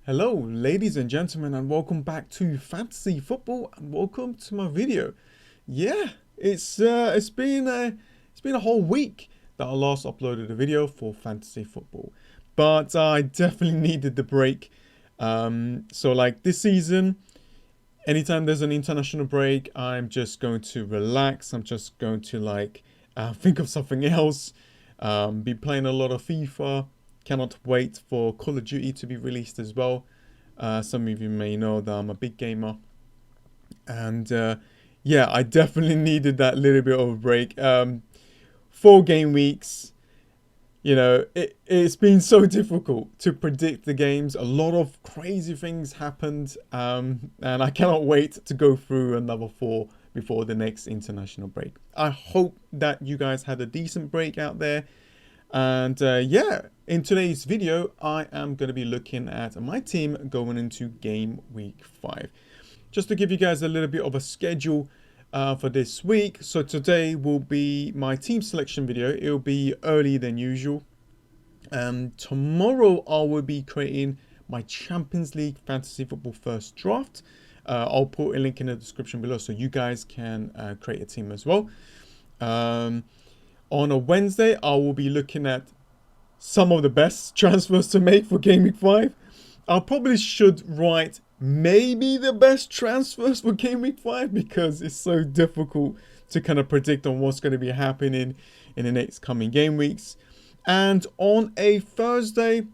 Hello, ladies and gentlemen, and welcome back to Fantasy Football, and welcome to my video. Yeah, it's been a whole week that I last uploaded a video for Fantasy Football, but I definitely needed the break. So like this season, anytime there's an international break, I'm just going to relax. I'm just going to think of something else. Be playing a lot of FIFA. Cannot wait for Call of Duty to be released as well. Some of you may know that I'm a big gamer, and yeah, I definitely needed that little bit of a break. 4 game weeks. It's been so difficult to predict the games. A lot of crazy things happened, and I cannot wait to go through another 4 before the next international break. I hope that you guys had a decent break out there. And yeah, in today's video, I am going to be looking at my team going into game week 5. Just to give you guys a little bit of a schedule for this week. So today will be my team selection video. It'll be early than usual. Tomorrow I will be creating my Champions League Fantasy Football first draft. I'll put a link in the description below so you guys can create a team as well. On a Wednesday, I will be looking at some of the best transfers to make for Game Week 5. I probably should write maybe the best transfers for Game Week 5 because it's so difficult to kind of predict on what's going to be happening in the next coming game weeks. And on a Thursday,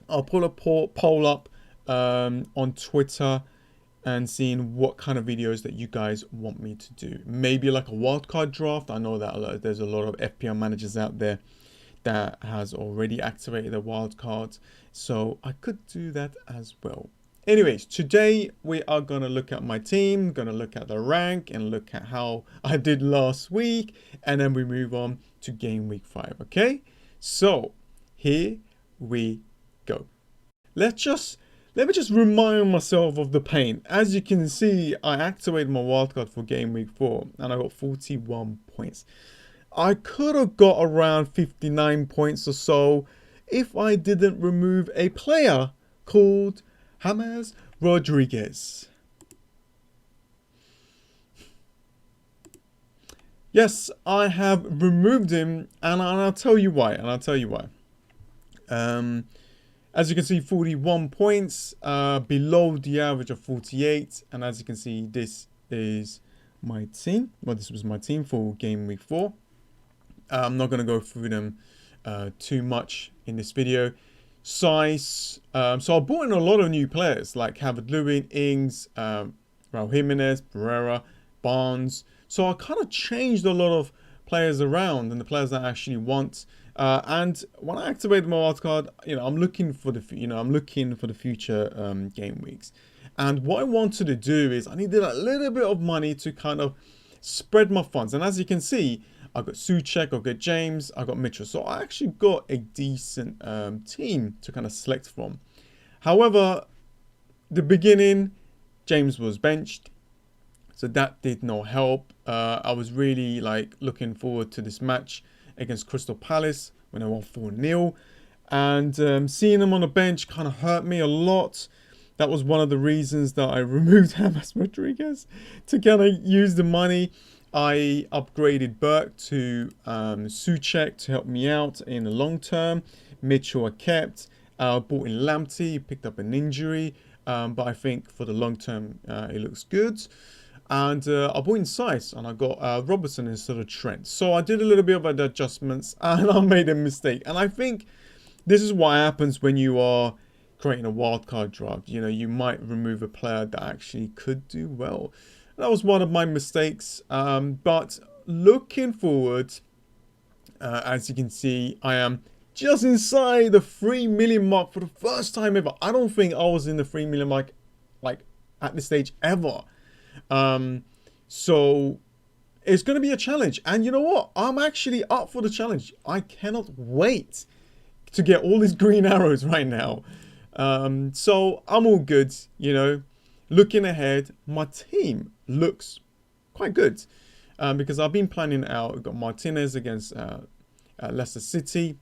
I'll put a poll up on Twitter and seeing what kind of videos that you guys want me to do. Maybe like a wildcard draft. I know that there's a lot of FPL managers out there that has already activated the wildcards, so I could do that as well. Anyways, today we are going to look at my team, going to look at the rank and look at how I did last week, and then we move on to game week 5, okay? So, here we go. Let me just remind myself of the pain. As you can see, I activated my wildcard for game week 4 and I got 41 points. I could have got around 59 points or so if I didn't remove a player called James Rodriguez. Yes, I have removed him, and I'll tell you why. As you can see, 41 points, below the average of 48. And as you can see, this is my team. Well, this was my team for game week 4. I'm not going to go through them too much in this video. Size. So I brought in a lot of new players like hvldej, Ings, Raul Jimenez, Bruyne, Barnes. So I kind of changed a lot of players around and the players that I actually want. And when I activated my wildcard, I'm looking for the future game weeks. And what I wanted to do is I needed a little bit of money to kind of spread my funds. And as you can see, I got Souček, I got James, I got Mitchell. So I actually got a decent team to kind of select from. However, the beginning, James was benched. So that did not help. I was really looking forward to this match against Crystal Palace when I won 4-0. And seeing him on the bench kind of hurt me a lot. That was one of the reasons that I removed James Rodriguez to kind of use the money. I upgraded Burke to Souček to help me out in the long term. Mitchell I kept. Bought in Lamptey, picked up an injury. But I think for the long term, it looks good. And I bought in Size and I got Robertson instead of Trent. So I did a little bit of adjustments and I made a mistake. And I think this is what happens when you are creating a wildcard draft. You might remove a player that actually could do well. That was one of my mistakes. But looking forward, as you can see, I am just inside the 3 million mark for the first time ever. I don't think I was in the 3 million mark at this stage ever. So it's going to be a challenge. And you know what? I'm actually up for the challenge. I cannot wait to get all these green arrows right now. So I'm all good, Looking ahead, my team looks quite good. Because I've been planning out. We've got Martinez against Leicester City.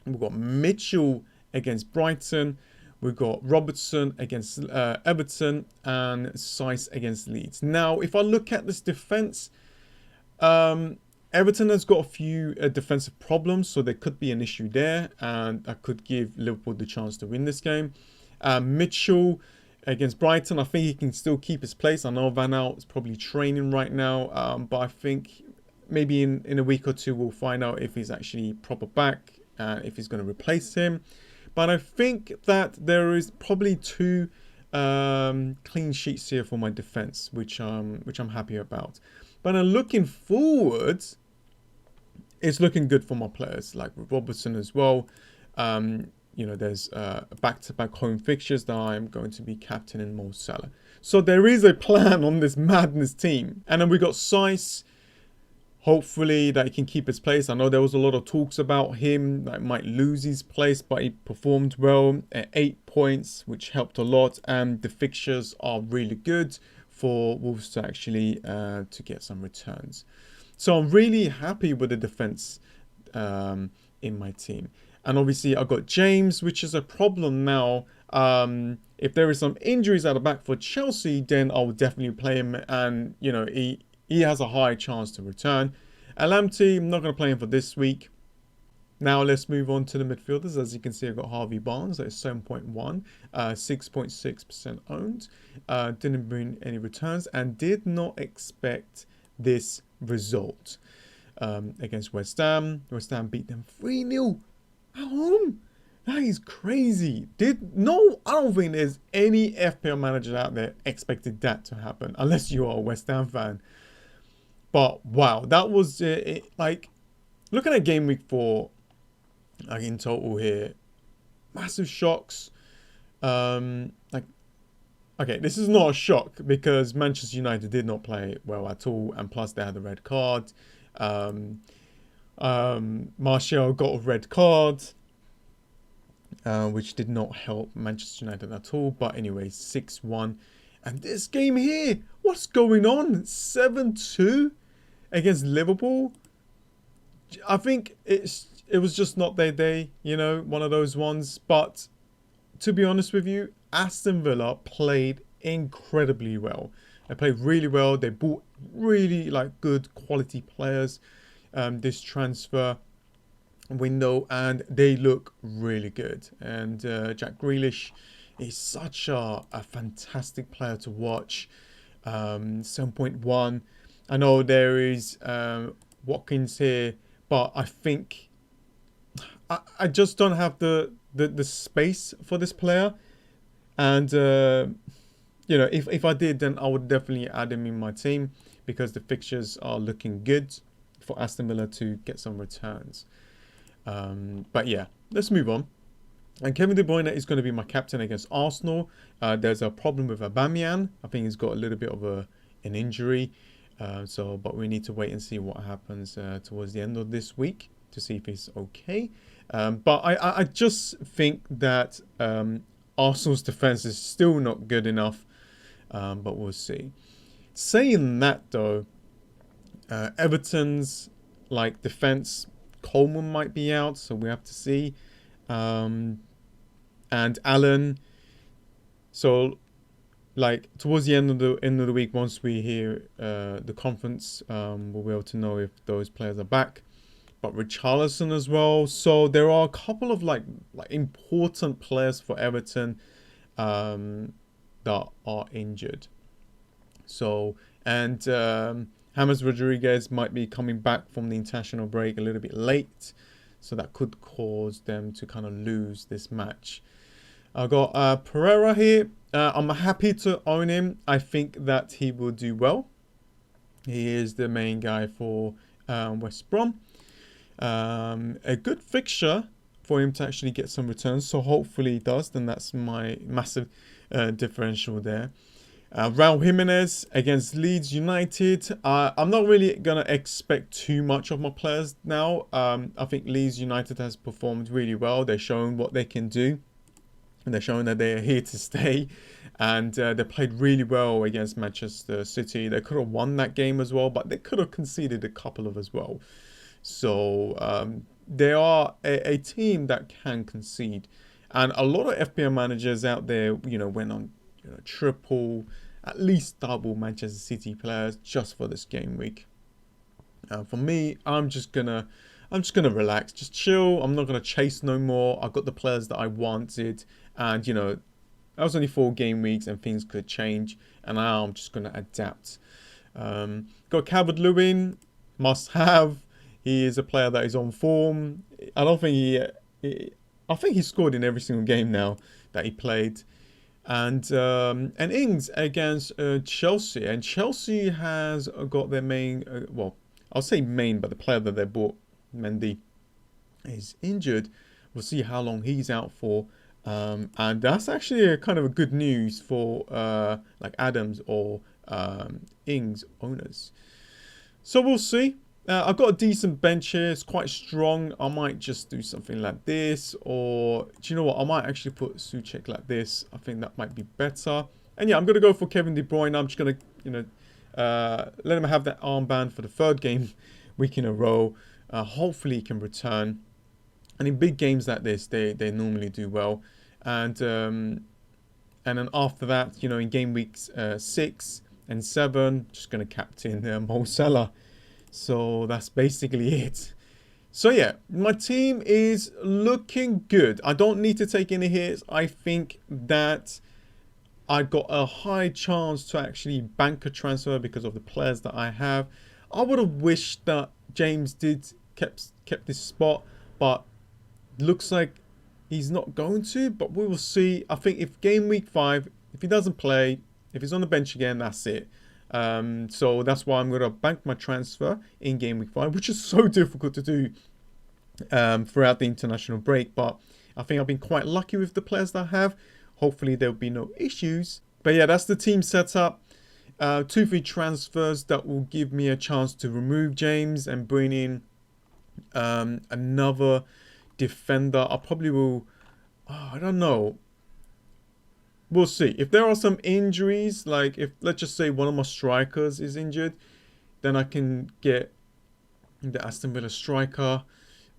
We've got Mitchell against Brighton. We've got Robertson against Everton and Saiss against Leeds. Now, if I look at this defence, Everton has got a few defensive problems, so there could be an issue there, and that could give Liverpool the chance to win this game. Mitchell against Brighton, I think he can still keep his place. I know Van Aert is probably training right now, but I think maybe in a week or two we'll find out if he's actually proper back, if he's going to replace him. But I think that there is probably 2 clean sheets here for my defense, which I'm happy about. But looking forward, it's looking good for my players, like with Robertson as well. There's back-to-back home fixtures that I'm going to be captaining Mo Salah. So there is a plan on this madness team. And then we got Saiss. Hopefully that he can keep his place. I know there was a lot of talks about him that might lose his place, but he performed well at 8 points, which helped a lot. And the fixtures are really good for Wolves to actually to get some returns. So I'm really happy with the defense in my team. And obviously I got James, which is a problem now. If there is some injuries at the back for Chelsea, then I'll definitely play him. And he has a high chance to return. LMT, I'm not going to play him for this week. Now let's move on to the midfielders. As you can see, I've got Harvey Barnes at 7.1, 6.6% owned. Didn't bring any returns and did not expect this result against West Ham. West Ham beat them 3-0 at home. That is crazy. I don't think there's any FPL manager out there expected that to happen, unless you are a West Ham fan. But wow, that was like looking at game week 4, like in total here, massive shocks. Okay, this is not a shock because Manchester United did not play well at all, and plus they had a red card. Martial got a red card, which did not help Manchester United at all. But anyway, 6-1. And this game here, what's going on? 7-2 against Liverpool. I think it was just not their day, one of those ones. But to be honest with you, Aston Villa played incredibly well. They played really well. They bought really good quality players this transfer window, and they look really good. And Jack Grealish is such a fantastic player to watch. 7.1. I know there is Watkins here, but I think I just don't have the space for this player. And if I did, then I would definitely add him in my team because the fixtures are looking good for Aston Villa to get some returns. But yeah, let's move on. And Kevin De Bruyne is going to be my captain against Arsenal. There's a problem with Aubameyang. I think he's got a little bit of an injury. But we need to wait and see what happens towards the end of this week to see if he's okay. But I just think that Arsenal's defense is still not good enough. But we'll see. Saying that though, Everton's defense, Coleman might be out, so we have to see. And Allen. So towards the end of the week, once we hear the conference, we'll be able to know if those players are back. But Richarlison as well. So there are a couple of important players for Everton that are injured. So James Rodriguez might be coming back from the international break a little bit late, so that could cause them to kind of lose this match. I got Pereira here. I'm happy to own him. I think that he will do well. He is the main guy for West Brom. A good fixture for him to actually get some returns. So hopefully he does. Then that's my massive differential there. Raul Jimenez against Leeds United. I'm not really going to expect too much of my players now. I think Leeds United has performed really well. They're showing what they can do. And they're showing that they are here to stay. And they played really well against Manchester City. They could have won that game as well, but they could have conceded a couple of as well. So they are a team that can concede. And a lot of FPL managers out there, you know, went on, you know, triple, at least double Manchester City players just for this game week. For me, I'm just gonna relax, just chill. I'm not gonna chase no more. I got the players that I wanted, and you know, that was only 4 game weeks, and things could change. And now I'm just gonna adapt. Got Calvert-Lewin, must have. He is a player that is on form. I don't think I think he scored in every single game now that he played. And Ings against Chelsea, and Chelsea has got their main, well, I'll say main, but the player that they bought, Mendy, is injured. We'll see how long he's out for, and that's actually a kind of a good news for like Adams or Ings owners. So we'll see. I've got a decent bench here. It's quite strong. I might just do something like this, or do you know what? I might actually put Souček like this. I think that might be better. And yeah, I'm gonna go for Kevin De Bruyne. I'm just gonna, you know, let him have that armband for the 3rd game week in a row. Hopefully he can return. And in big games like this, they normally do well. And then after that, you know, in game weeks 6 and 7, just gonna captain Mo Salah. So that's basically it. So yeah, my team is looking good. I don't need to take any hits. I think that I got a high chance to actually bank a transfer because of the players that I have. I would have wished that James kept this spot, but looks like he's not going to. But we will see. I think if game week 5, if he doesn't play, if he's on the bench again, that's it. So that's why I'm going to bank my transfer in game week 5, which is so difficult to do throughout the international break. But I think I've been quite lucky with the players that I have. Hopefully there'll be no issues. But yeah, that's the team setup. 2 free transfers that will give me a chance to remove James and bring in another defender. I probably will, I don't know. We'll see. If there are some injuries, like if, let's just say, one of my strikers is injured, then I can get the Aston Villa striker.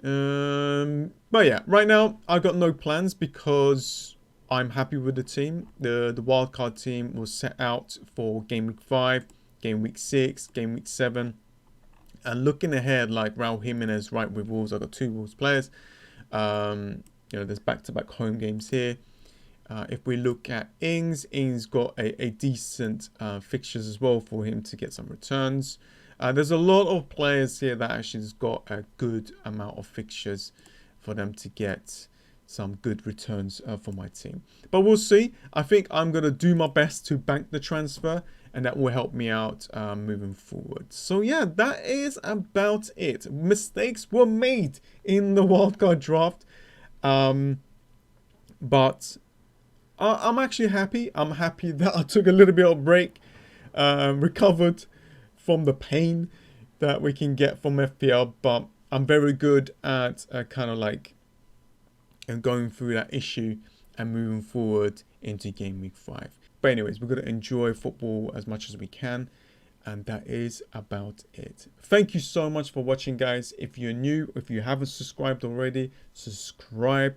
But yeah, right now I've got no plans because I'm happy with the team. The wildcard team was set out for game week 5, game week 6, game week 7. And looking ahead, like Raul Jimenez, right, with Wolves, I've got 2 Wolves players. You know, there's back-to-back home games here. If we look at Ings got a decent fixtures as well for him to get some returns. There's a lot of players here that actually has got a good amount of fixtures for them to get some good returns for my team. But we'll see. I think I'm going to do my best to bank the transfer, and that will help me out moving forward. So yeah, that is about it. Mistakes were made in the wildcard draft. But I'm actually happy. I'm happy that I took a little bit of a break, recovered from the pain that we can get from FPL. But I'm very good at kind of like going through that issue and moving forward into game week 5. But anyways, we're going to enjoy football as much as we can. And that is about it. Thank you so much for watching, guys. If you're new, if you haven't subscribed already, subscribe.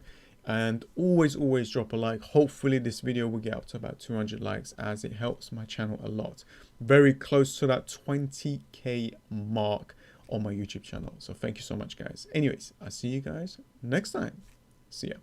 And always drop a like. Hopefully this video will get up to about 200 likes, as it helps my channel a lot. Very close to that 20k mark on my YouTube channel. So thank you so much, guys. Anyways, I'll see you guys next time. See ya.